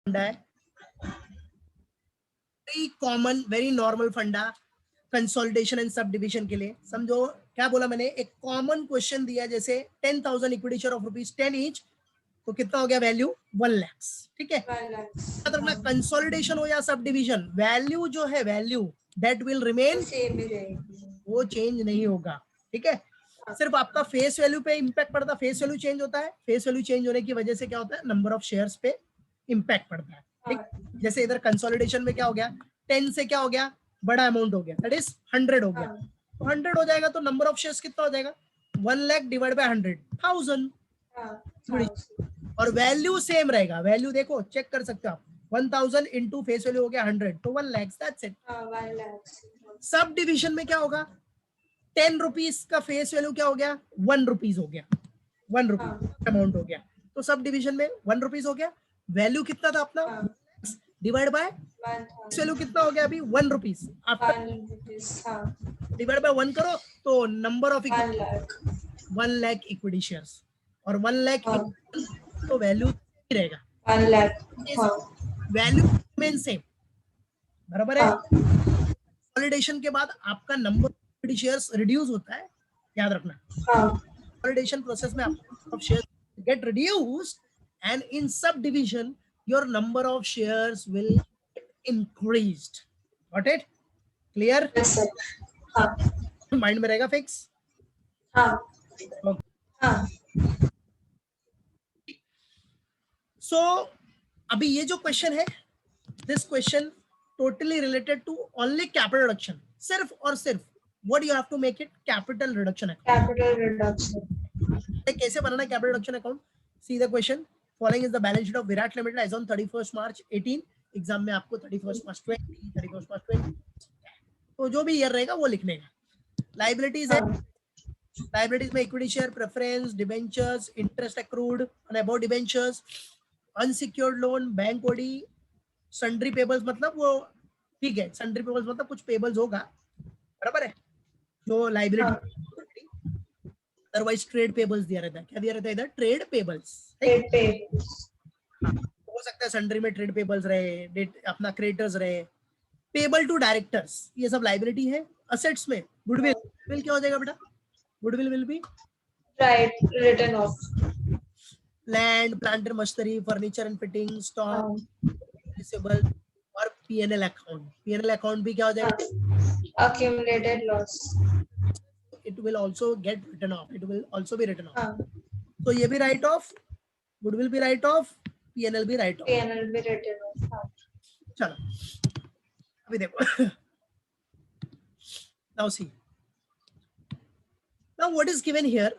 फंडा है, very common very normal फंडा कंसोलिडेशन एंड सब डिविजन के लिए। समझो क्या बोला मैंने, एक कॉमन क्वेश्चन दिया जैसे 10,000 इक्विटी शेयर ऑफ ₹10 ईच, तो कितना हो गया वैल्यू 1 लाख, ठीक है। मतलब कंसोलिडेशन हो या सब डिविजन, वैल्यू जो है वैल्यू दैट विल रिमेन, वो चेंज नहीं होगा, ठीक है। सिर्फ आपका फेस वैल्यू पे इंपैक्ट पड़ता है, फेस वैल्यू चेंज होता है, फेस वैल्यू चेंज होने की वजह से क्या होता है, नंबर ऑफ शेयर्स पे इंपैक्ट पड़ता है, ठीक। जैसे इधर कंसोलिडेशन में क्या हो गया, 10 से क्या हो गया, बड़ा अमाउंट हो गया, दैट इज 100 हो गया, तो 100 हो जाएगा तो नंबर ऑफ शेयर्स कितना हो जाएगा, 1 लाख डिवाइड बाय 100, 1000। और वैल्यू सेम रहेगा, वैल्यू देखो चेक कर सकते हो आप, 1000 इंटू फेस वैल्यू हो गया 100, तो 1 lakh, that's it. Sub division में क्या होगा, 10 रुपीज का फेस वैल्यू क्या हो गया, 1 रुपीज हो गया, 1 रुपीज अमाउंट हो गया, तो सब डिविजन में 1 रुपीज हो गया, वैल्यू कितना था अपना, डिवाइड बाय फेस वैल्यू कितना हो गया अभी 1 रुपीज, आफ्टर डिवाइड बाय 1 करो तो number of 1 lakh equity shares, और 1 लाख तो वैल्यू रहेगा, 1 लाख, वैल्यू रिमेन सेम, बराबर है। कंसोलिडेशन के बाद आपका number of equity shares reduce होता है, याद रखना। कंसोलिडेशन प्रोसेस में आपका of shares get reduced and in subdivision your number of shares will increased. Got it? Clear? Yes sir. Mind में रहेगा फिक्स? सो अभी ये जो क्वेश्चन है, this question totally related to only capital reduction, सिर्फ और सिर्फ what you have to make it capital reduction account. Capital reduction कैसे बनाना है capital reduction account? See the question, following is the balance sheet of Virat limited as on 31 March 18। Exam में आपको 31 मार्च 20, 31 मार्च 20, तो जो भी ईयर रहेगा वो लिखने का। लाइबिलिटीज है, लाइबिलिटीज में equity share, preference, debentures, interest accrued on about debentures, unsecured loan, bank OD, sundry payables, मतलब वो ठीक है, सन्ड्री पेबल्स मतलब कुछ पेबल्स होगा, बराबर है, जो लाइबिलिटी, अदरवाइज ट्रेड पेबल्स दिया रहता है। क्या दिया रहता है इधर? Trade payables. हो सकता है सन्ड्री में ट्रेड पेबल्स रहे, अपना क्रेडिटर्स रहे, पेबल टू डायरेक्टर्स, ये सब लाइबिलिटी है। असेट्स में गुडविल, गुडविल क्या हो जाएगा बेटा? Goodwill will be right return of land, plant and machinery, furniture and fitting, stock, receivable, और पीएनएल अकाउंट। पीएनएल अकाउंट भी क्या हो जाएगा? accumulated loss, it will also get written off, it will also be written off। तो ये भी right of, goodwill भी right of, PNL भी राइट ऑफ, PNL भी written off। चलो अभी देखो, now see, now what is given here,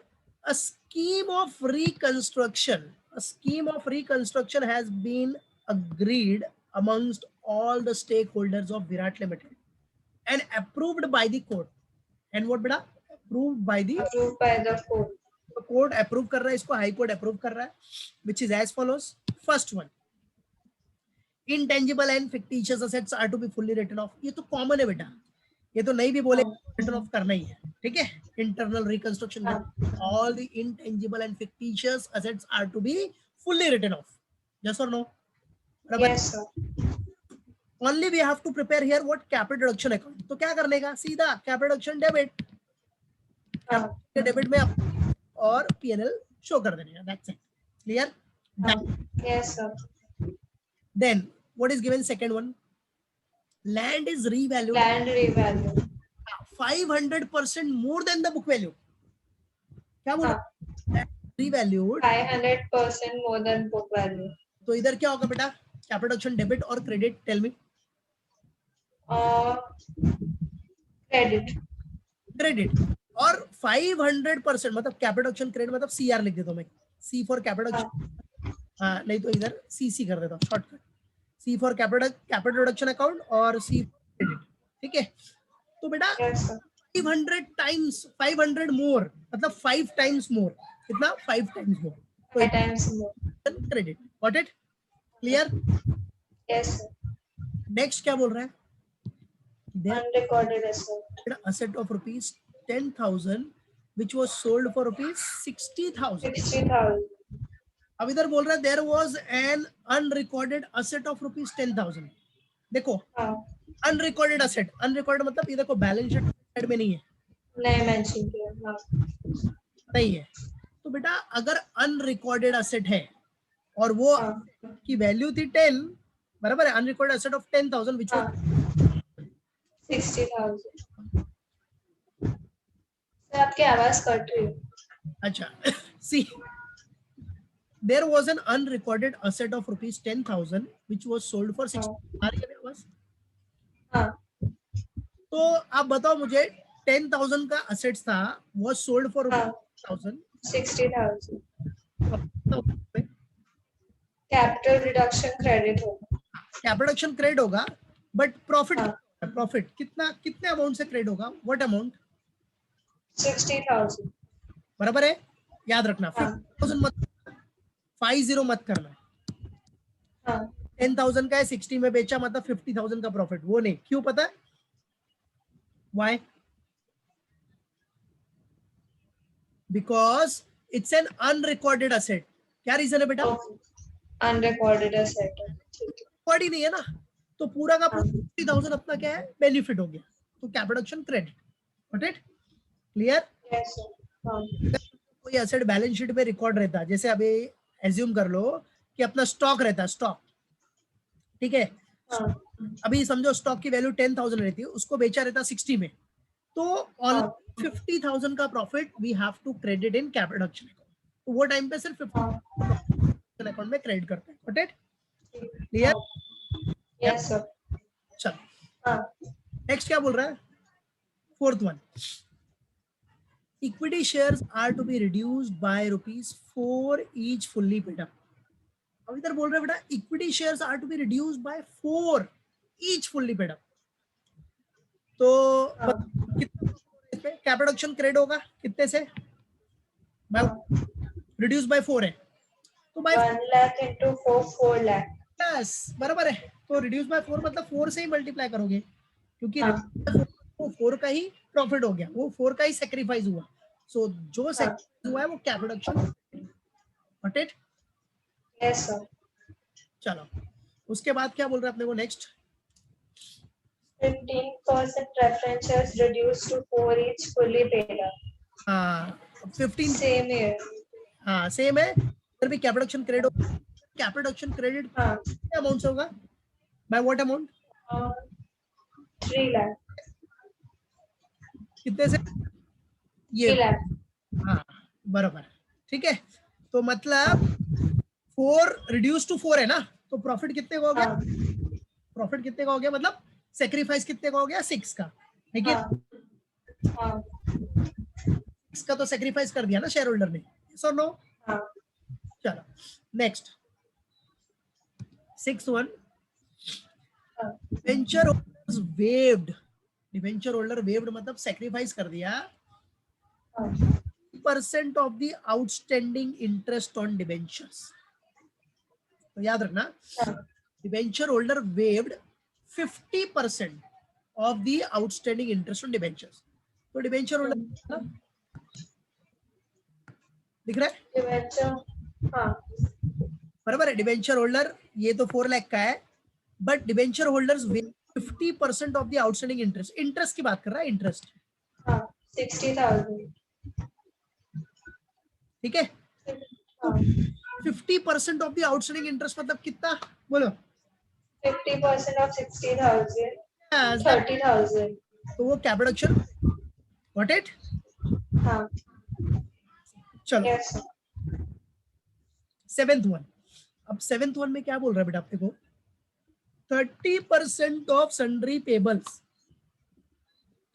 a scheme of reconstruction, a scheme of reconstruction has been agreed amongst all the stakeholders of Virat Limited and approved by the court, and what beta? Approved by the court। तो court approve कर रहा है इसको, high court approve कर रहा है, which is as follows. First one, intangible and fictitious assets are to be fully written off. ये तो कॉमन है बेटा, ये तो नहीं भी बोले रिटन ऑफ करना ही है, ठीक है। Internal reconstruction, all the intangible and fictitious assets are to be fully written off, yes और no? Yes sir. Only we have to prepare here what? Capital reduction account. तो क्या करने का? सीधा कैपिटल रिडक्शन डेबिट, डेबिट में और PNL show कर देने का, that's it. Clear? Yes sir. Then what is given second one? Land is revalued, land revalue 500% more than the book value. क्या बोला? Revalued 500% more than book value. तो इधर क्या होगा बेटा? कैपिटल रिडक्शन डेबिट और credit, tell me. Credit, credit, और 500% मतलब कैपिटल रिडक्शन क्रेडिट मतलब सीआर लिख देता हूं मैं, सी फॉर कैपिटल रिडक्शन, नहीं तो इधर सीसी कर देता हूं shortcut, C for capital reduction account और सी क्रेडिट, ठीक है। तो बेटा 500 टाइम्स 500 मोर मतलब 5 टाइम्स मोर, कितना? 5 times more, 5 times more credit. Got it? Clear? Yes. Next क्या बोल रहा है? Unrecorded asset, asset of rupees 10,000 which was sold for rupees 60,000, 60,000 अब इधर बोल रहा है there was an unrecorded asset of rupees 10,000। देखो हाँ, अनरिकॉर्डेड असेट, अनरिकॉर्डेड मतलब ये देखो बैलेंस शीट साइड में नहीं है, नहीं मेंशन किया। हाँ, नहीं है। तो बेटा अगर अनरिकॉर्डेड असेट है और वो हाँ, की वैल्यू थी 10, बराबर है, अनरिकॉर्डेड असेट ऑफ 10,000 विच हाँ, वाज 60,000। सर आपकी आवाज कट रही है। अच्छा सी there was an unrecorded asset of rupees 10,000 which was sold for 60। हाँ, आ रही है मेरे पास? हाँ, तो आप बताओ मुझे 10,000 का असेट्स था, was sold for हाँ, rupees 1000। 60,000। कैपिटल रिडक्शन क्रेडिट होगा। क्या प्रोडक्शन क्रेडिट होगा, बट प्रॉफिट, हाँ, प्रॉफिट कितना, कितने अमाउंट से क्रेडिट होगा, व्हाट अमाउंट? 60,000। बराबर है, याद रखना हाँ, 50,000 मत, 50 मत करना। हाँ, 10,000 का है, 60 में बेचा मतलब 50,000 का प्रॉफिट, वो नहीं। क्यों पता है? Why? Because it's an unrecorded asset. क्या रीजन है बेटा? Okay, unrecorded asset. ठीक है। रिकॉर्ड ही नहीं है ना, तो पूरा का हाँ, पूरा 50,000 अपना क्या है, बेनिफिट हो गया। तो क्या production credit, got it? Clear? Yes sir. हाँ, कोई एसेट बैलेंस शीट में रिकॉर्ड रहता है, जैसे अभी एज्यूम कर लो कि अपना स्टॉक रहता है, स्टॉक, ठीक है, हाँ, अभी समझो स्टॉक की वैल्यू 10,000 रहती है, उसको बेचा रहता 60 में, तो ऑल हाँ, 50,000 का profit we have to credit in cap production account. तो वो टाइम पे सिर्फ 50 हाँ, अकाउंट में क्रेडिट करते हैं, गॉट इट? क्लियर? हाँ, यस सर। चलो हाँ, नेक्स्ट क्या बोल रहा है, fourth one, equity shares are to be reduced by ₹4 each fully paid up। अब इधर बोल रहे हैं बेटा equity shares are to be reduced by 4 each fully paid up. तो हाँ, कितने क्या प्रोडक्शन क्रेडिट होगा, कितने से? हाँ, रिड्यूस बाय 4 है, तो by 1 lakh into 4 lakh. Plus, बराबर है, तो रिड्यूस बाय 4 मतलब 4 से ही मल्टीप्लाई करोगे, क्योंकि हाँ, वो 4 का ही प्रॉफिट हो गया, वो 4 का ही सेक्रीफाइस हुआ। सो जो हाँ, सेक्रीफाइस हुआ है वो क्या production, got it? Yes sir. चलो उसके बाद क्या बोल रहे हैं अपने को next? 15% preference shares reduced to 4 each fully paid up। हाँ 15, सेम हियर। हाँ सेम है, इधर भी क्या प्रोडक्शन क्रेडिट होगा, क्या प्रोडक्शन क्रेडिट हाँ, कितने अमाउंट से होगा, बाय व्हाट अमाउंट, 3 लाख। कितने से? ये 3 लाख। हाँ बराबर, ठीक है। तो हाँ, मतलब 4 रिड्यूस टू 4 है ना, तो प्रॉफिट कितने का हो गया, हाँ, प्रॉफिट कितने का हो गया, मतलब सेक्रीफाइस कितने का हो गया, 6 का, ठीक है। हाँ, हाँ, 6 का तो सेक्रीफाइस कर दिया ना शेयर होल्डर ने, सो नो। हाँ, चलो नेक्स्ट 6(1), हाँ, debenture holders waived, debenture holder waived मतलब सेक्रीफाइस कर दिया हाँ, % of the outstanding interest on debentures. तो याद रखना हाँ, debenture holder waived 50% of the outstanding interest on debentures. तो डिबेंचर होल्डर दिख रहा है, डिबेंचर। हाँ, बराबर है, डिबेंचर होल्डर ये तो 4 लाख का है, but debenture holders 50% of the outstanding interest, interest की बात कर रहा है, इंटरेस्ट, हाँ, 60,000। ठीक है। तो हाँ, 50% ऑफ द आउटस्टैंडिंग इंटरेस्ट मतलब कितना, बोलो? 50% of 60,000, Yes, that- 30,000। तो वो क्या प्रोडक्शन, गॉट इट? हाँ, चलो यस। सेवेंथ वन, अब सेवेंथ वन में क्या बोल रहा है बेटा आपके को, 30% of sundry payables,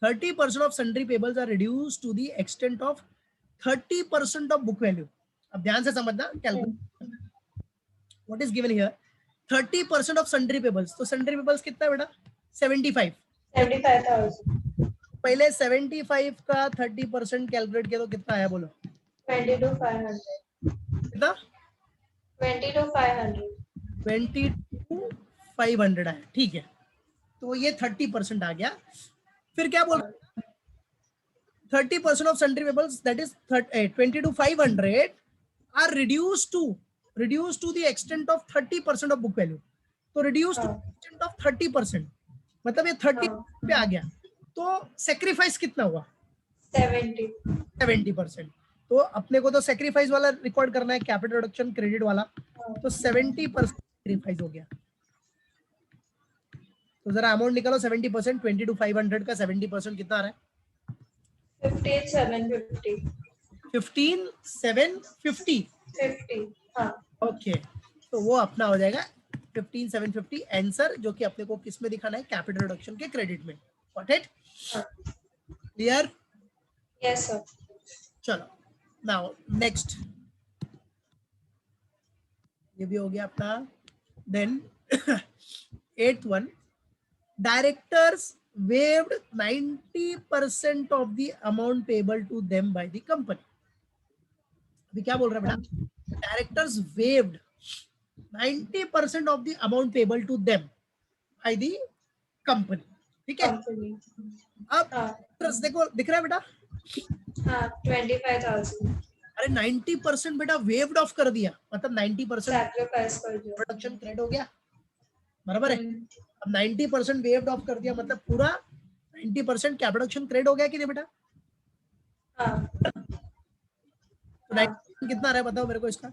30% of sundry payables are reduce to the extent of 30% of book value. अब ध्यान से समझना calculate, what is given here, 30% of sundry payables, तो सन्ड्री पेबल्स कितना है बेटा, 75। 75,000। पहले 75 का 30% कैलकुलेट किया तो कितना आया, बोलो 22,500। कितना? 22,500। 22,500 आया, ठीक है। तो ये 30% आ गया। फिर क्या बोल, हाँ, 30% of sundry payables, that is 22,500 are reduced to reduce to the extent of 30% of book value. तो रिड्यूस टू एक्सटेंट ऑफ 30%, मतलब ये 30 पे आ गया, तो सेक्रीफाइस कितना हुआ? 70%। तो अपने को तो सेक्रीफाइस वाला रिकॉर्ड करना है, कैपिटल रिडक्शन क्रेडिट वाला, तो 70% सेक्रीफाइस हो गया। तो जरा अमाउंट निकालो 70%, 22,500 का 70% कितना आ रहा है? 15,750। 15,750। हाँ। ओके, तो वो अपना हो जाएगा 15,750 आंसर, जो कि अपने को किस में दिखाना है? कैपिटल रिडक्शन के क्रेडिट में। Got it? Clear? Yes sir. चलो नाउ नेक्स्ट, ये भी हो गया अपना। Then 8th one, directors waived 90% of the amount payable to them by the company। अभी क्या बोल रहा है बेटा? Directors waived 90% of the amount payable to them by the company। ठीक है? अब डायरेक्टर्स देखो, दिख रहा है बेटा? हाँ, 25,000। अरे 90% बेटा वेव्ड ऑफ कर दिया, मतलब 90% सैक्रिफाइस कर दिया, प्रोडक्शन क्रेडिट हो गया, बराबर है? अब 90% वेव्ड ऑफ कर दिया, मतलब पूरा 90% क्या प्रोडक्शन क्रेडिट हो गया कि नहीं बेटा? हाँ। तो 90% कितना आ रहा है बताओ मेरे को इसका?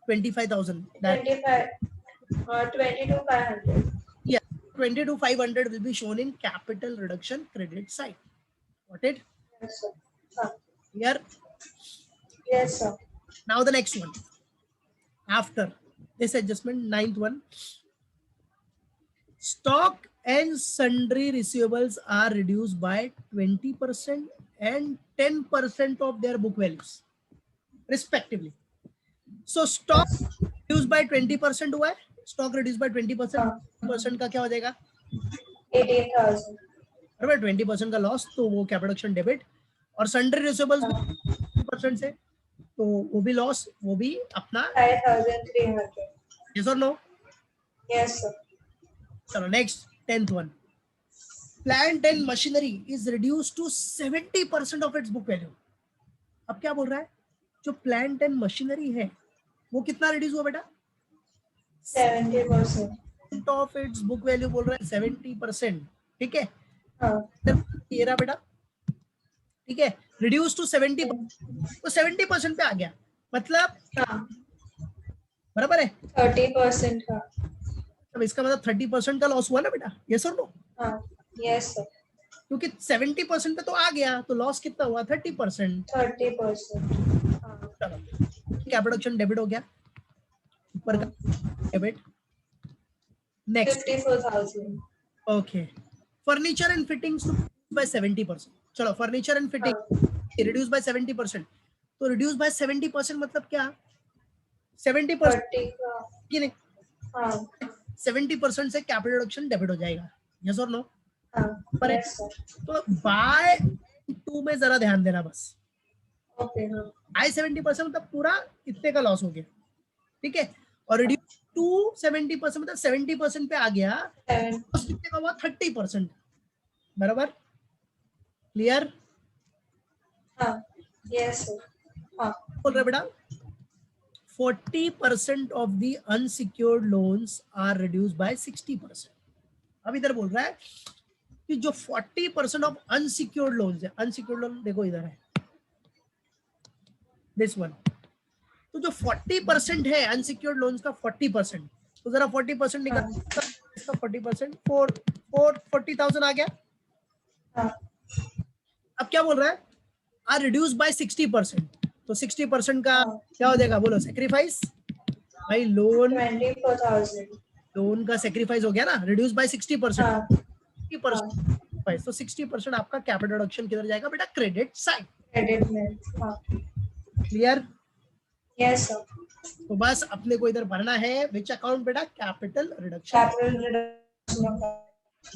25,000। 22,500। Yeah, 22,500 will be shown in capital reduction credit side. Got it? Yes sir. हाँ. Here. Yes sir. Now the next one. After this adjustment, 9th one. Stock and sundry receivables are reduced by 20% and 10% of their book values, respectively. So stock reduced by 20% हुआ है, stock reduced by 20%, का क्या हो जाएगा? 18,000। बराबर, 20% का loss, तो वो कैपिटल रिडक्शन डेबिट। और सन्ड्री रिसीवेबल्स 20% से, तो वो भी लॉस, वो भी अपना 5,300। यस और नो? Yes sir. चलो next 10th one, plant and machinery is reduced to 70% of its book value. अब क्या बोल रहा है? जो प्लांट एंड मशीनरी है वो कितना रिड्यूस हुआ बेटा? 70% ऑफ इट्स बुक वैल्यू बोल रहा है 70%। ठीक है? हाँ। ये रहा बेटा, ठीक है, रिड्यूस टू 70, तो 70% पे आ गया, मतलब हाँ। बराबर है 30% का। अब इसका मतलब 30% का लॉस हुआ ना बेटा, यस और नो? हाँ। Yes sir. क्योंकि 70% पे तो आ गया, तो लॉस कितना हुआ? 30%। 30%। चलो, क्या प्रोडक्शन डेबिट हो गया, ऊपर का debit. Next 54,000। Okay, furniture and fittings by 70%। चलो, furniture and fitting reduce by 70%, तो रिड्यूस बाय 70% मतलब क्या? 70% कि नहीं? हाँ। 70% से कैपिटल रिडक्शन डेबिट हो जाएगा, यस और नो? हाँ। पर यस सर। तो बाय 2 में जरा ध्यान देना बस। ओके। हाँ। बाय 70% मतलब पूरा इतने का लॉस हो गया, ठीक है? और रिड्यूस टू 70% मतलब 70% पे आ गया, तो कितने का हुआ? 30%, बराबर? क्लियर? हाँ। Yes sir. हाँ। बोल रहे बेटा 40% of the unsecured loans are reduced by 60%। अब इधर बोल रहा है कि जो 40% ऑफ अनसिक्योर्ड लोन्स है, अनसिक्योर्ड लोन देखो इधर है, दिस वन, तो जो 40% है अनसिक्योर्ड लोन्स का 40%, तो जरा 40% निकाल, इसका 40% 40,000 आ गया। हाँ। अब क्या बोल रहा है? आर रिड्यूस बाय 60%, तो 60% का क्या हो जाएगा बोलो? सेक्रीफाइस भाई, लोन 24,000। लोन का सेक्रीफाइस हो गया ना, रिड्यूस बाय 60%। हाँ। 60%, तो 60% आपका कैपिटल रिडक्शन किधर जाएगा बेटा? Credit side. क्रेडिट में। हाँ। क्लियर? Yes sir. तो बस अपने को इधर भरना है विच अकाउंट बेटा? Capital reduction. Capital reduction.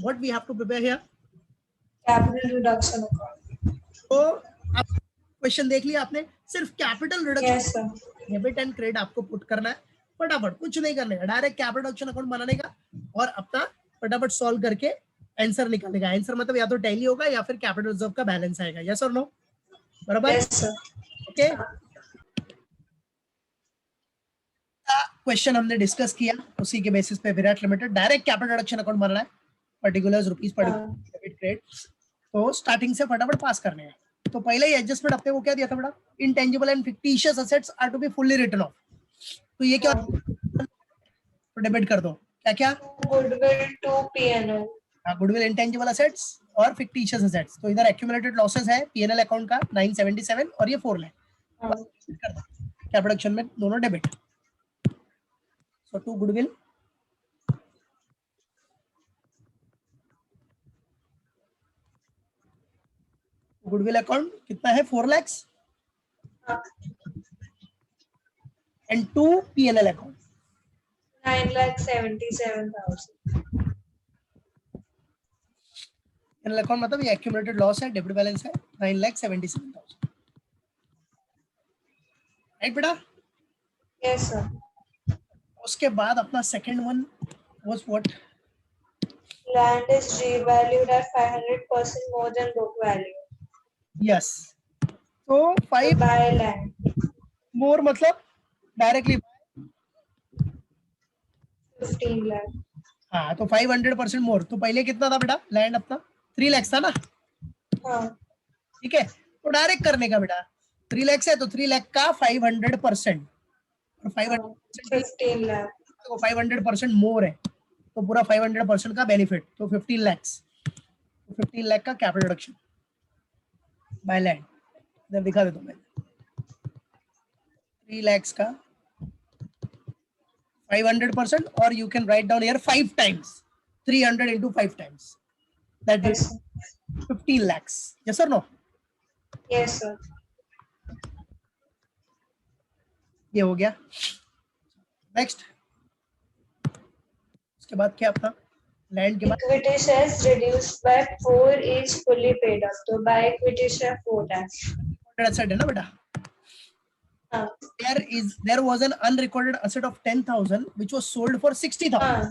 What we have to prepare here? Capital reduction account. तो आप क्वेश्चन देख लिया आपने, सिर्फ capital reduction debit and credit आपको पुट करना है, फटाफट, कुछ नहीं करने का, डायरेक्ट कैपिटल रिडक्शन अकाउंट बनाने का और अपना फटाफट सॉल्व करके आंसर निकालेगा। आंसर मतलब या तो टैली होगा या फिर कैपिटल रिजर्व का बैलेंस आएगा, यस और नो? बराबर? Yes sir. ओके, क्वेश्चन हमने डिस्कस किया, उसी के बेसिस पे Virat limited direct capital reduction account बनाना है, पर्टिकुलर्स रुपीस पर डेबिट क्रेडिट, तो स्टार्टिंग से फटाफट पास करने हैं। तो पहले ही एडजस्टमेंट अपने को क्या दिया था बेटा, intangible and fictitious assets are to be fully written off. तो ये क्या, तो डेबिट कर दो, क्या क्या, goodwill to PNL, goodwill, intangible assets और फिक्टिशियस एसेट्स। तो इधर एक्यूमुलेटेड लॉसेस है पीएनएल अकाउंट का 977 और ये 4 लाख कर दो, क्या प्रोडक्शन में दोनों debit. So to goodwill, goodwill account कितना है 4 lakhs and to PNL account 9,77,000. PNL account मतलब ये एक्यूमुलेटेड लॉस है, डेबिट बैलेंस है 9,77,000, राइट बेटा। Yes, sir. उसके बाद अपना second one was what, Land is revalued at 500% more than book value. Yes. तो To 5 buy land. मोर मतलब डायरेक्टली, 15 lakh. हाँ तो 500% मोर। तो पहले कितना था बेटा लैंड अपना 3 lakhs था ना, हाँ. ठीक है, तो डायरेक्ट करने का बेटा 3 lakhs है तो 3 लाख का 500%, और 500% 15 lakh. तो 500% मोर है, तो पूरा 500% का बेनिफिट, तो 15 lakhs, तो 15 लाख का कैपिटल रिडक्शन बाय लैंड। इधर दिखा देता हूँ मैं, 3 lakhs का 500%, और you can write down here 5 times, 300 into 5 times, that will Yes, sir. 15 lakhs, yes or no। Yes, sir. ये हो गया। नेक्स्ट, उसके बाद क्या अपना लैंड के बाद Equity shares reduced by 4 each fully paid up. तो buy equity share 4 lakhs. Asset है ना बेटा, हाँ. there was an unrecorded asset of 10,000 which was sold for 60,000। हाँ.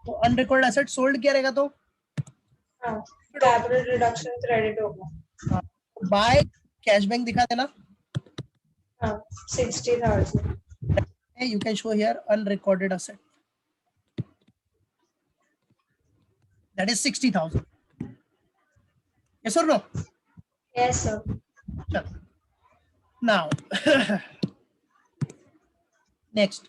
तो अनरिकॉर्ड एसेट सोल्ड किया रहेगा तो हाँ. Capital reduction credit होगा. बाय कैश बैंक दिखा देना, हाँ. 60,000. you can show here unrecorded asset, that is 60,000, yes or no। Yes, sir. चलो now next,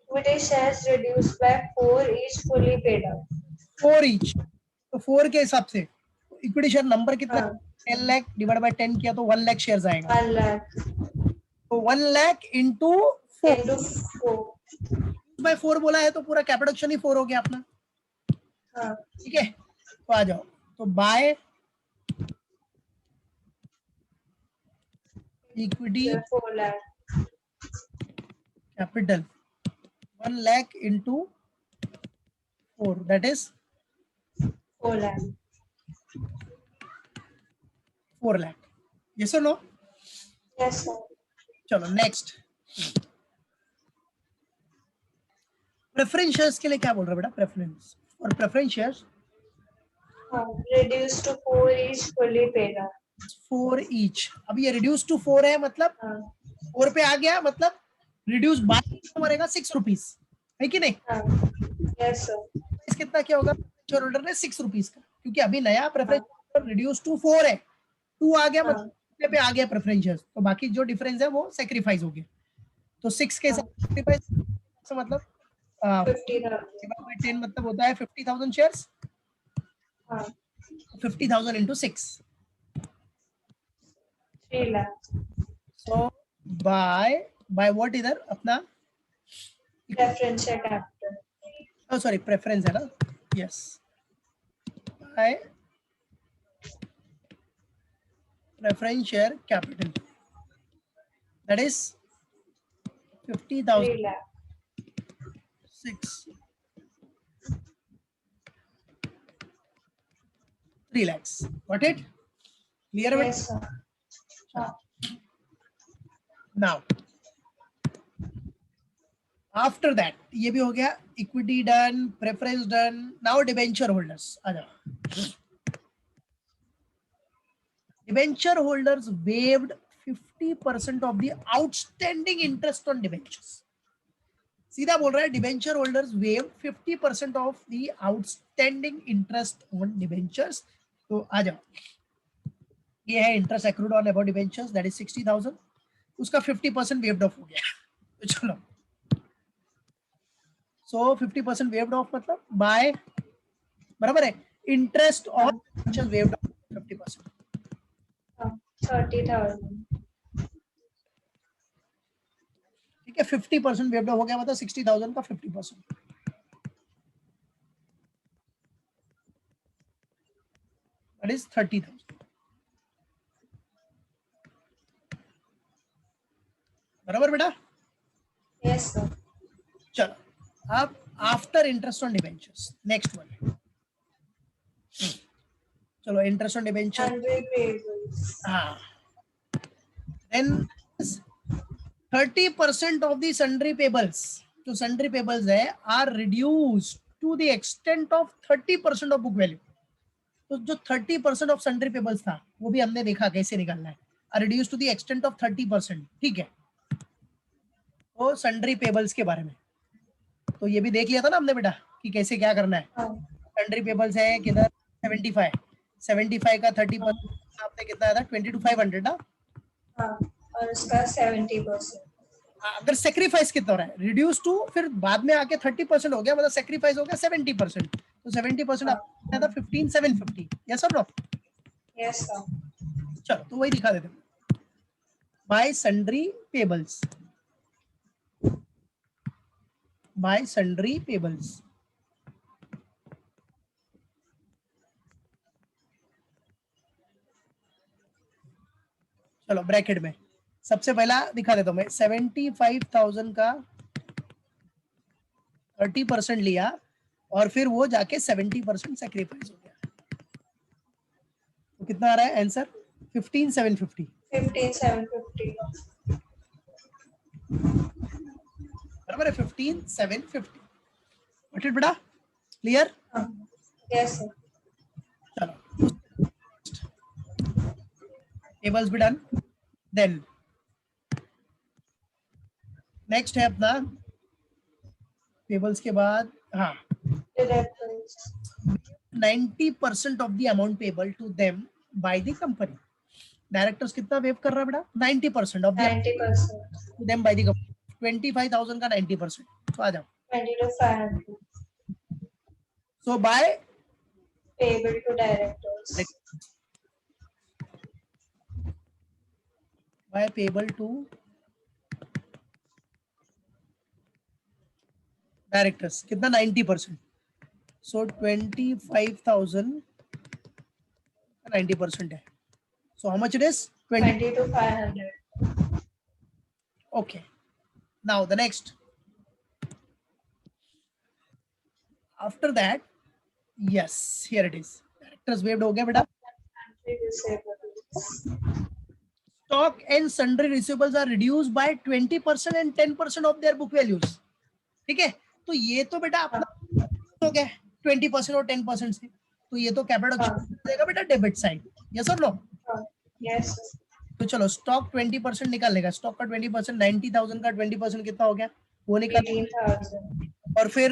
Equity shares reduced by 4 each fully paid up. 4 each, तो 4 के हिसाब से इक्विटी शेयर नंबर कितना, हाँ. 10 लाख डिवाइड बाय 10 किया तो 1 लाख शेयर्स आएगा, 1 lakh. तो 1 लाख इंटू 4 Into 4. बाय 4 बोला है तो पूरा कैपिटल ही 4 हो गया अपना, हाँ. ठीक है। तो आ जाओ, तो by equity 4 lakh. Capital 1 lakh into 4, that is 4 lakh. 4 lakh, yes or no। Yes, sir. चलो नेक्स्ट, प्रेफरेंस शेयर्स के लिए क्या बोल रहा है बेटा, प्रेफरेंस और preference shares Reduced to 4 each fully paid up. 4 each, अब ये रिड्यूस टू 4 है मतलब 4 पे आ गया, मतलब रिड्यूस बाय मरेगा 6 रुपीज, है कि नहीं। Yes, sir. इस कितना क्या होगा शेयर होल्डर ने 6 रुपीज का, क्योंकि अभी नया प्रेफरेंस रिड्यूस टू 4 है, 2 आ गया मतलब पे आ गया प्रेफरेंस शेयर्स, तो बाकी जो डिफरेंस है वो सेक्रीफाइस हो गया, तो 6 के साथ सेक्रीफाइस से मतलब 10 मतलब होता है 50,000 shares, 50,000 into 6, 3 lakh. so by what इधर अपना Preference share capital. oh sorry preference है ना, yes, by preference share capital, that is 50,000 3 lakh. 6 3 lakhs, got it clear। Yes, sir. now after that ये भी हो गया, equity done, preference done, now debenture holders आ जाओ। Debenture holders waived 50% of the outstanding interest on debentures. सीधा बोल रहा है debenture holders waive 50% of the outstanding interest on debentures. तो आ जाओ, ये है interest accrued on about debentures, that is 60,000, उसका 50% वेव्ड ऑफ हो गया। तो चलो, सो 50% वेव्ड ऑफ मतलब बाय, बराबर है, इंटरेस्ट ऑन वेव्ड ऑफ 50%, 30,000। ठीक है। 50% वेव्ड ऑफ हो गया मतलब 60,000 का 50%, दैट इज 30,000। बराबर बेटा? Yes, sir. चलो, अब after interest on debentures, next one. चलो, interest on debenture, Sundry payables. हाँ, then 30% of the sundry payables, जो सन्ड्री पेबल्स है, are reduced to the extent of 30% of book value. तो जो 30% ऑफ सन्ड्री पेबल्स था वो भी हमने देखा कैसे निकालना है, reduce to the extent of 30%, ठीक है। तो सन्ड्री पेबल्स के बारे में तो ये भी देख लिया था ना हमने बेटा कि कैसे क्या करना है। हाँ, सन्ड्री पेबल्स है किधर, 75 का 30% आपने कितना आया था, 22,500 ना। हाँ, और उसका 70%। अगर सेक्रीफाइस कितना हो रहा है, रिड्यूस टू, फिर बाद में आके 30% हो गया, मतलब सेक्रीफाइस हो गया 70%, तो 70% आपका था 15,750, यस और नो? Yes, sir. चलो, तो वही दिखा देते हैं, by sundry payables, by sundry payables. चलो, ब्रैकेट में सबसे पहला दिखा देता हूं मैं, 75,000 का 30% लिया और फिर वो जाके 70% सेक्रीफाइस हो गया, तो कितना आ रहा है आंसर, 15,750। 15,750. बराबर है, 15,750। व्हाट इट बेटा, क्लियर? हाँ, yes, sir. चलो, टेबल्स भी डन। देन नेक्स्ट है अपना टेबल्स के बाद, हाँ, Directors. 90% of the amount payable to them by the company. Directors कितना वेव कर रहा है बेटा, 90% of the 90%. To them by the company, 25,000 का 90%, तो आ जाओ। 20 to 500. So by Payable to directors. By payable to directors कितना, 90%, सो 25,000 का 90% है, so how much it is, 20 to 500. okay. Now the next, after that, yes, here it is, directors waived हो गया बेटा। Sundry receivables. Stock and sundry receivables are reduced by 20% and 10% of their book values, ठीक है। तो ये तो बेटा अपना हो गया 20% और 10% से, तो ये तो कैपिटल हाँ. देगा बेटा डेबिट साइड, यस और नो? Yes, sir. तो चलो, स्टॉक 20% निकाल लेगा, स्टॉक का 20%, 90,000 का 20% कितना हो गया, वो निकाल। 18,000. और फिर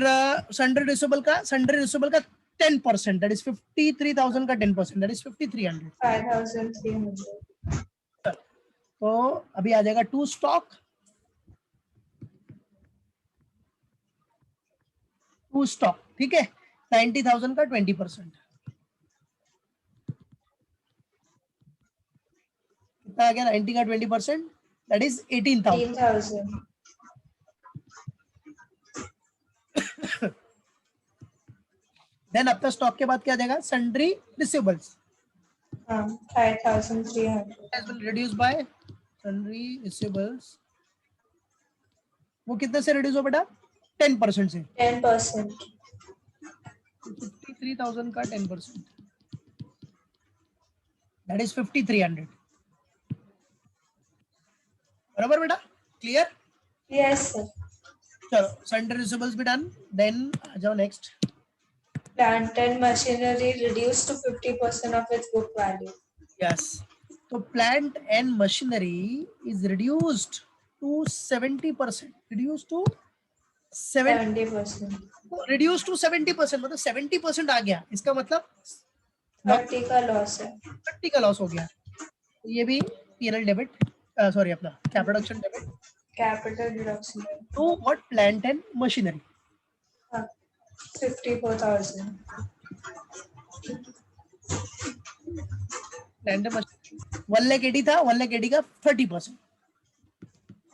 सन्ड्री रिसीवेबल का 10%, दैट इज 53,000 का 10%, दैट इज 5,300। 5,300. तो अभी आ जाएगा टू स्टॉक, ठीक है, 90,000 का 20%, कितना आ गया, 90 का 20%, दैट इज 18,000। 18,000. देन अपना स्टॉक के बाद क्या आ जाएगा, sundry receivables 5,300. has been reduced by sundry receivables, वो कितने से रिड्यूस हो बेटा, 10% से, 10%. 53,000 का 10%, दैट इज 5,300। बराबर बेटा, क्लियर? Yes, sir. चलो, सन्ड्री रिसीवेबल्स भी डन। देन आ जाओ next, Plant and machinery reduced to 50% of its book value. Yes, तो plant and machinery is reduced to 70%, reduce to 70%, reduce to 70%, मतलब 70% आ गया, इसका मतलब 30 का लॉस है. 30 का लॉस हो गया. तो ये भी पीएनएल डेबिट, सॉरी अपना capital production debit Capital deduction. To what plant and machinery. 54,000. Plant and machinery 1 lakh 80 था, 1 लाख 80 का 30%.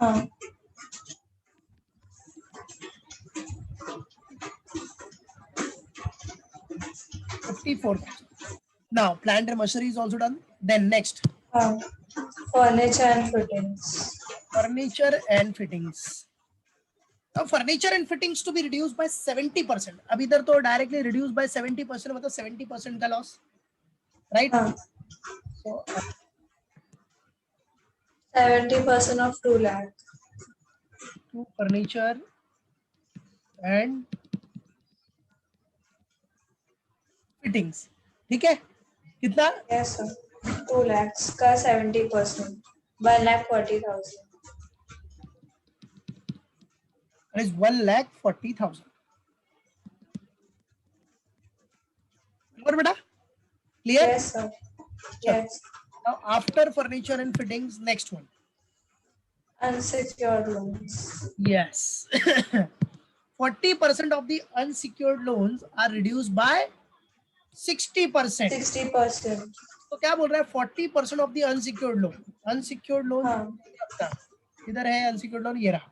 हाँ. 54,000. Now plant and machinery is also done. Then next, हाँ. Furniture and fittings. furniture and fittings. Now furniture and fittings to be reduced by 70%. अब इधर तो directly reduced by 70%, मतलब 70% का loss, right? हाँ. So 70% of 2 lakh. to furniture and fittings, ठीक है? कितना? Yes sir. 2 lakhs का 70%. 1,40,000. That is 1,40,000. Remember बेटा? Clear? Yes sir. Yes. Now after furniture and fittings, next one. Unsecured loans. Yes. 40% of the unsecured loans are reduced by 60%. 60%. तो क्या बोल रहा है? 40% of the unsecured loan. Unsecured loan हाँ. इधर है, अनसिक्योर्ड लोन ये रहा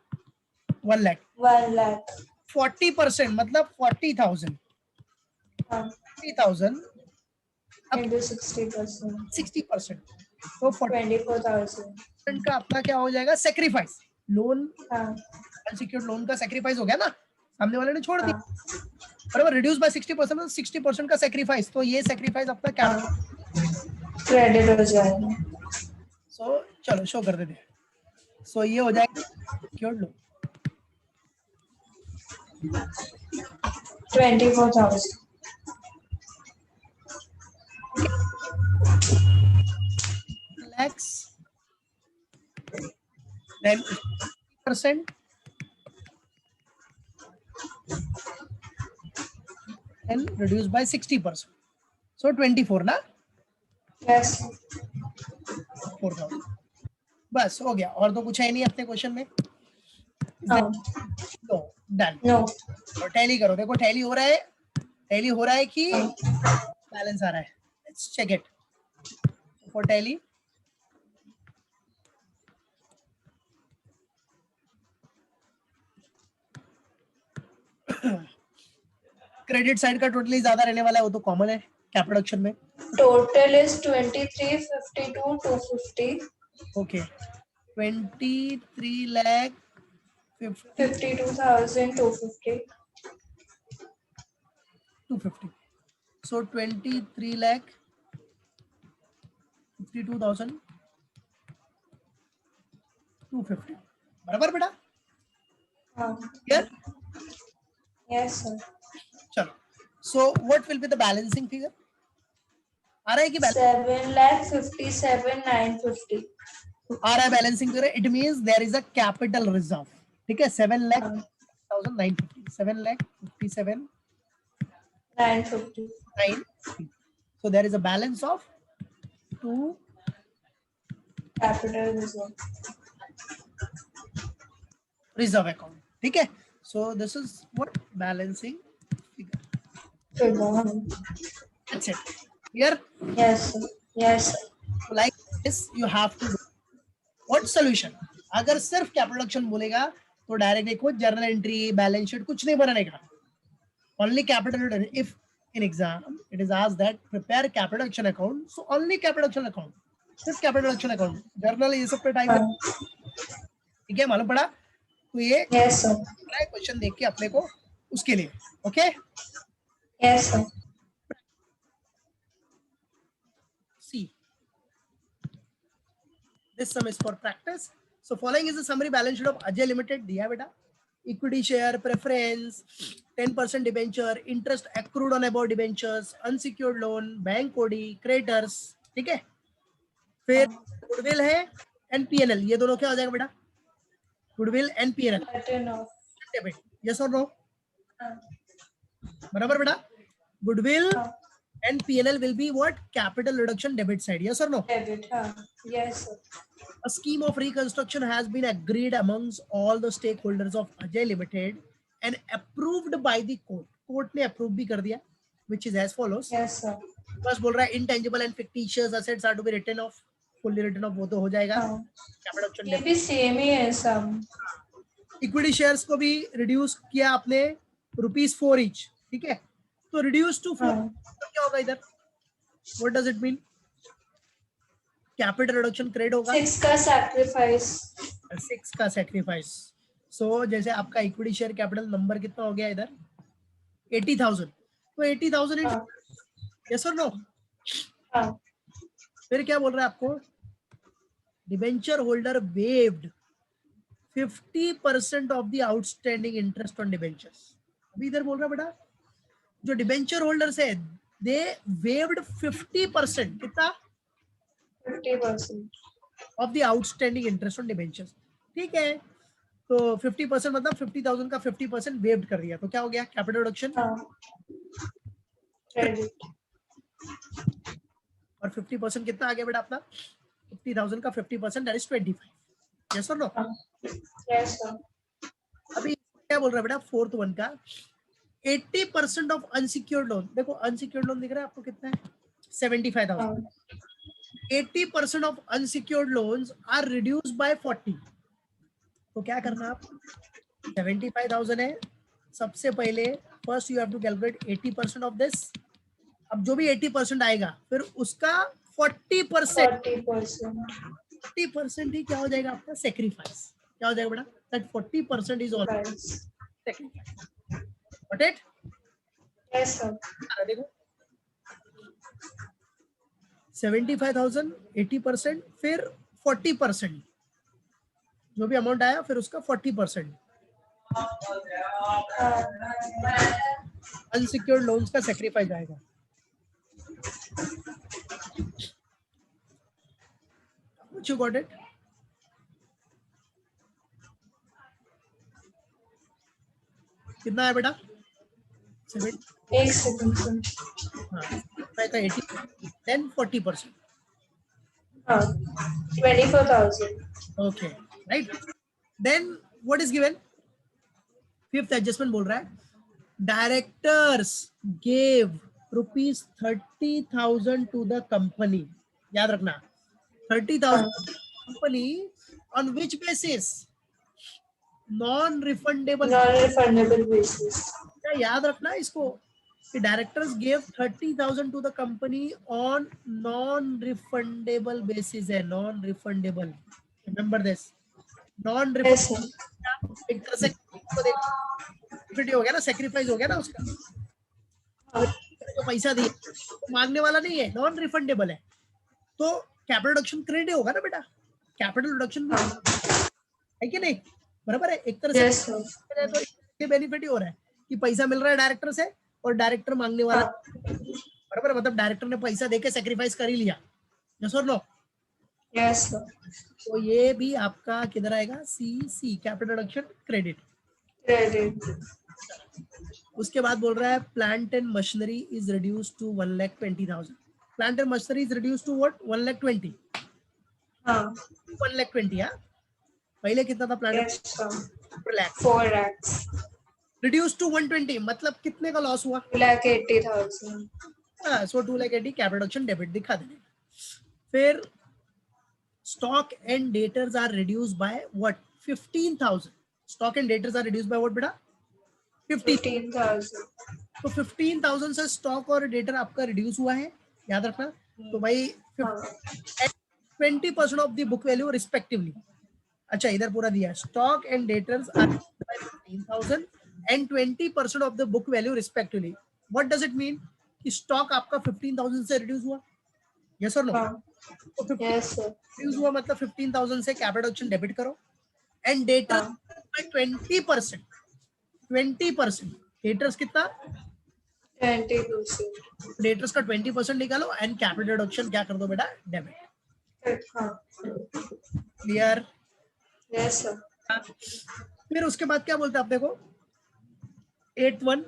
1 लाख. 1 lakh. 40% मतलब 40,000. हाँ. 40,000 Into 60%. 60%. तो 24,000. 40% का अपना क्या हो जाएगा? सेक्रीफाइस. लोन, हाँ. अनसिक्योर्ड लोन का सेक्रीफाइस हो गया ना, सामने वाले ने छोड़ दिया. हाँ. बराबर, रिड्यूस बाय 60%, 60% का सेक्रीफाइस. तो ये सेक्रीफाइस अपना क्या? क्रेडिट हो जाएगा. सो चलो शो कर देते हैं. सो ये हो जाएगा secured loan. 24,000. Lakhs, then 50% and reduced by 60%. So 24 ना, Yes. 4,000. बस हो गया. और तो कुछ है नहीं अपने क्वेश्चन में. हाँ. No, done. No. और टैली करो. देखो टैली हो रहा है, टैली हो रहा है कि बैलेंस आ रहा है. Let's check it for tally. Credit side का टोटली ज्यादा रहने वाला है, वो तो कॉमन है कैप प्रोडक्शन में. Total is 23,52,250. Okay 23 lakh 52,250. 250. So 23 lakh 52,250. बराबर बेटा? हाँ. Clear? Yes sir. चलो. So what will be the balancing figure? आ रहा है कि 7,57,950. आ रहा है balancing figure. It means there is a capital reserve. ठीक है, 7,57,950. 7,57,950. 950. So there is a balance of 2 Capital reserve. reserve account. ठीक है. So this is what balancing figure. That's it. Here, Yes sir. Yes sir. like this you have to do. What solution? अगर सिर्फ capital production बोलेगा तो directly कुछ journal entry, balance sheet कुछ नहीं बनाने का. Only capital. If in exam it is asked that prepare capital production account, so only capital production account, सिर्फ capital production account. जर्नल ये सब पे टाइम. ठीक है, मालूम पड़ा? तो ये Yes sir. क्वेश्चन देख के अपने को उसके लिए. Okay. Yes sir. See, this sum is for practice. So following is the summary balance sheet of Ajay Limited. दिया बेटा. Equity share, preference, 10% debenture, interest accrued on about debentures, unsecured loan, bank OD, creditors. ठीक है. फिर goodwill है and PNL, ये दोनों क्या हो जाएगा बेटा? Goodwill and PNL Written off. Debit, yes और नो? हाँ, बराबर बेटा? गुडविल हाँ, and P&L will be what? Capital reduction debit side, yes or no? debit. हाँ, yes sir. A scheme of reconstruction has been agreed amongst all the stakeholders of Ajay Limited and approved by the court. Court ने approve भी कर दिया, which is as follows. Yes sir. बस बोल रहा है intangible and fictitious assets are to be written off, fully written off, वो तो हो जाएगा. हाँ, Capital reduction ये debit. भी सेम ही है सब. Equity shares को भी reduce किया आपने ₹4 each, ठीक है? तो reduce to 4 हाँ, तो क्या होगा इधर? What does it mean? Capital reduction credit होगा 6 का sacrifice. 6 का सेक्रीफाइस. सो जैसे आपका इक्विटी शेयर कैपिटल नंबर कितना हो गया इधर? 80,000. तो 80,000 हाँ, यस और नो? हाँ, फिर क्या बोल रहा है आपको? Debenture holder waived 50% of the outstanding interest on debentures. अभी इधर बोल रहा है बेटा जो डिबेंचर होल्डर्स है दे वेव्ड 50%, कितना? 50%. Of the outstanding interest on debentures. ठीक है, तो 50% मतलब 50,000 का 50% वेव्ड कर दिया, तो क्या हो गया? Capital reduction. हाँ, credit. और 50% कितना आ गया बेटा अपना? 50,000 का 50% दैट इज 25. यस और नो? हाँ, yes sir. अभी क्या बोल रहा है बेटा? फोर्थ वन का 80% ऑफ अनसिक्योर्ड लोन. देखो अनसिक्योर्ड लोन दिख रहा है आपको कितना है? 75,000. हाँ, 80% of unsecured loans are reduced by 40. तो क्या करना आप? 75,000 है. सबसे पहले first you have to calculate 80% of this. अब जो भी 80% आएगा फिर उसका 40% 40%. 40% ही क्या हो जाएगा आपका? सेक्रीफाइस. क्या हो जाएगा बेटा? That 40% is all Price. Sacrifice. Got it? Yes sir. देखो 75,000 80% फिर 40%, जो भी अमाउंट आया फिर उसका 40% अनसिक्योर्ड लोन्स का सेक्रीफाइस आएगा. You got it? कितना है बेटा? 7. एक सेकंड सर. हाँ, 80 then 40%. हाँ, 24,000. Okay, right? Then what is given? Fifth adjustment बोल रहा है directors gave ₹30,000 to the company. याद रखना 30,000 company on which basis? Non-refundable. Non-refundable basis. क्या याद रखना इसको कि directors give 30,000 to the company on non refundable basis है. Non refundable, remember this. Non Yes sir. Refundable एक तरह से वीडियो हो गया ना, सेक्रीफाइस हो गया ना उसका. जो पैसा दिया तो मांगने वाला नहीं है, नॉन रिफंडेबल है, तो कैपिटल रिडक्शन क्रेडिट होगा ना बेटा. कैपिटल रिडक्शन है कि नहीं? बराबर है. एक तरह Yes से sir. तो ये बेनिफिट ही हो रहा है कि पैसा मिल रहा है डायरेक्टर से और डायरेक्टर मांगने वाला. बराबर है, मतलब डायरेक्टर ने पैसा देके सेक्रीफाइस कर ही लिया. यस और नो? Yes sir. तो ये भी आपका किधर आएगा? See capital reduction credit. Credit. उसके बाद बोल रहा है plant and machinery is reduce to 1,20,000. Plant and machinery is reduce to what? 1,20,000. हाँ. 1,20,000. हाँ, पहले कितना था plant? Yes sir. 4 4 lakhs. Reduce to 120, मतलब कितने का लॉस हुआ? 2,80,000. हाँ, सो 2,80,000 कैपिटल रिडक्शन डेबिट दिखा देने. फिर stock and debtors are reduce by what? 15,000. Stock and debtors are reduce by what बेटा? 15,000. तो 15,000 से स्टॉक और डेटर आपका रिड्यूस हुआ है, याद रखना. तो भाई 20% of the book value respectively. अच्छा इधर पूरा दिया stock and debtors are 15,000 and 20% of the book value respectively. What does it mean कि स्टॉक आपका 15,000 से रिड्यूस हुआ? यस और नो? तो 15,000 Yes sir. रिड्यूस हुआ मतलब 15,000 से कैपिटल रिडक्शन डेबिट करो. And debtor by 20%. 20% डेटर्स कितना? 20%. डेटर्स का 20% निकालो एंड कैपिटल रिडक्शन क्या कर दो बेटा? डेबिट. क्लियर? Yes, sir. फिर उसके बाद क्या बोलते हैं आप देखो, 8.1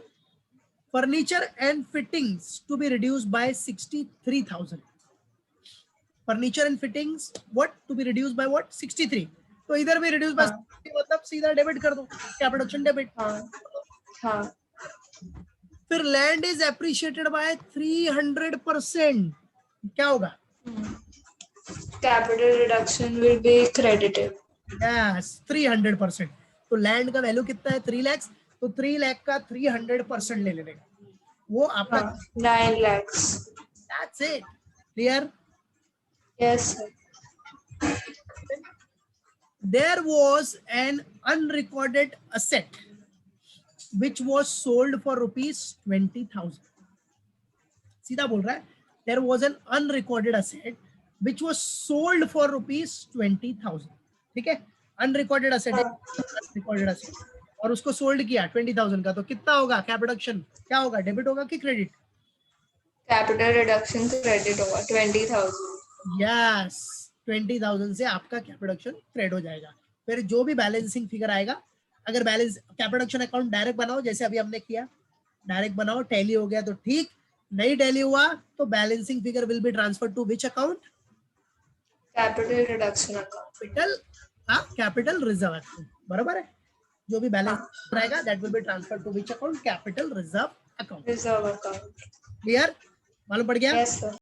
furniture and fittings to be reduce by 63,000. Furniture and fittings what to be reduce by what 63. तो इधर भी रिड्यूस बाय मतलब सीधा डेबिट कर दो, क्या प्रोडक्शन डेबिट. हाँ. फिर लैंड इज एप्रिशिएटेड बाय 300%, क्या होगा? Capital reduction will be credited. Yes 300%. तो लैंड का वैल्यू कितना है? 3 लाख. तो 3 लाख का 300% ले लेने का, वो आपका 9 lakhs. That's it. Clear? Yes, sir. There was an unrecorded asset which was sold for rupees 20,000. सीधा बोल रहा है, there was an unrecorded asset which was sold for rupees 20,000. ठीक है, अनरिकॉर्डेड असेट है, अनरिकॉर्डेड असेट, और उसको सोल्ड किया 20,000 का, तो कितना होगा? क्या प्रोडक्शन क्या होगा? डेबिट होगा कि क्रेडिट? Capital reduction credit होगा 20,000. यस 20,000 से आपका क्या प्रोडक्शन क्रेडिट हो जाएगा. फिर जो भी बैलेंसिंग फिगर आएगा, अगर बैलेंस क्या प्रोडक्शन अकाउंट डायरेक्ट बनाओ जैसे अभी हमने किया, डायरेक्ट बनाओ, टैली हो गया तो ठीक, नहीं टैली हुआ तो balancing figure will be transfer to which account? Capital reduction account. Capital reserve account. बराबर है, जो भी बैलेंस रहेगा that will be transfer to which account? Capital reserve account. Reserve account. Clear? मालूम पड़ गया? Yes, sir.